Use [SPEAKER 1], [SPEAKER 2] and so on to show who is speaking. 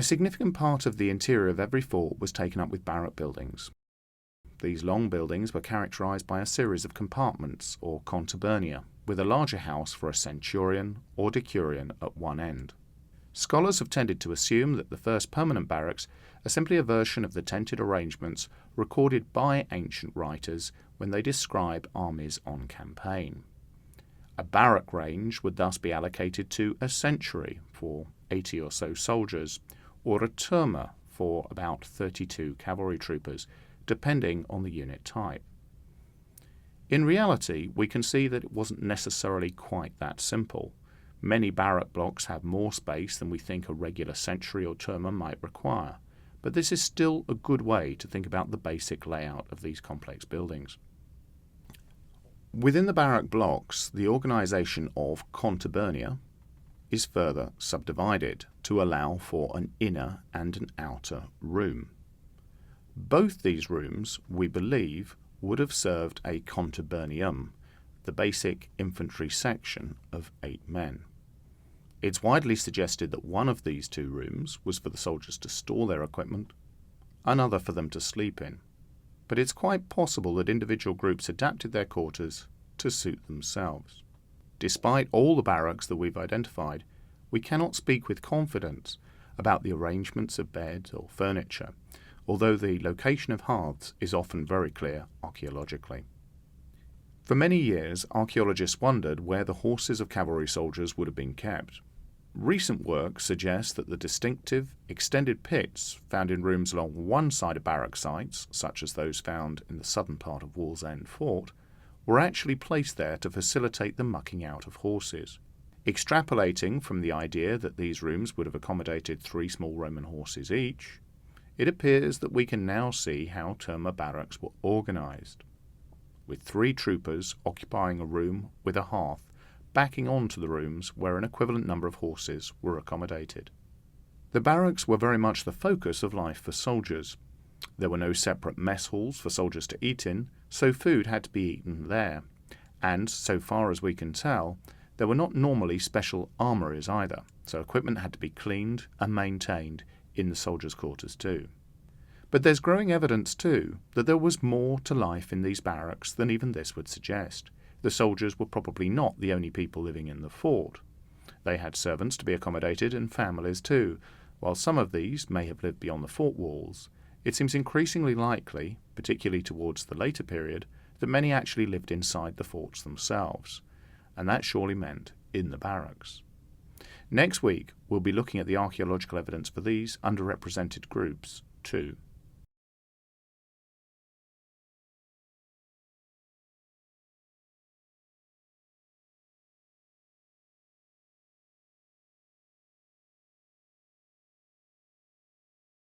[SPEAKER 1] significant part of the interior of every fort was taken up with barrack buildings. These long buildings were characterized by a series of compartments, or contubernia, with a larger house for a centurion or decurion at one end. Scholars have tended to assume that the first permanent barracks are simply a version of the tented arrangements recorded by ancient writers when they describe armies on campaign. A barrack range would thus be allocated to a century for 80 or so soldiers, or a turma for about 32 cavalry troopers, depending on the unit type. In reality, we can see that it wasn't necessarily quite that simple. Many barrack blocks have more space than we think a regular century or turma might require, but this is still a good way to think about the basic layout of these complex buildings. Within the barrack blocks, the organisation of contubernia is further subdivided to allow for an inner and an outer room. Both these rooms, we believe, would have served a contubernium, the basic infantry section of 8 men. It's widely suggested that one of these 2 rooms was for the soldiers to store their equipment, another for them to sleep in, but it's quite possible that individual groups adapted their quarters to suit themselves. Despite all the barracks that we've identified, we cannot speak with confidence about the arrangements of beds or furniture, although the location of hearths is often very clear archaeologically. For many years, archaeologists wondered where the horses of cavalry soldiers would have been kept. Recent work suggests that the distinctive, extended pits found in rooms along one side of barrack sites, such as those found in the southern part of Wall's End Fort, were actually placed there to facilitate the mucking out of horses. Extrapolating from the idea that these rooms would have accommodated 3 small Roman horses each, it appears that we can now see how turma barracks were organised, with 3 troopers occupying a room with a hearth backing onto the rooms where an equivalent number of horses were accommodated. The barracks were very much the focus of life for soldiers. There were no separate mess halls for soldiers to eat in, so food had to be eaten there, and, so far as we can tell, there were not normally special armories either, so equipment had to be cleaned and maintained in the soldiers' quarters too. But there's growing evidence too that there was more to life in these barracks than even this would suggest. The soldiers were probably not the only people living in the fort. They had servants to be accommodated and families too. While some of these may have lived beyond the fort walls, it seems increasingly likely, particularly towards the later period, that many actually lived inside the forts themselves, and that surely meant in the barracks. Next week, we'll be looking at the archaeological evidence for these underrepresented groups too.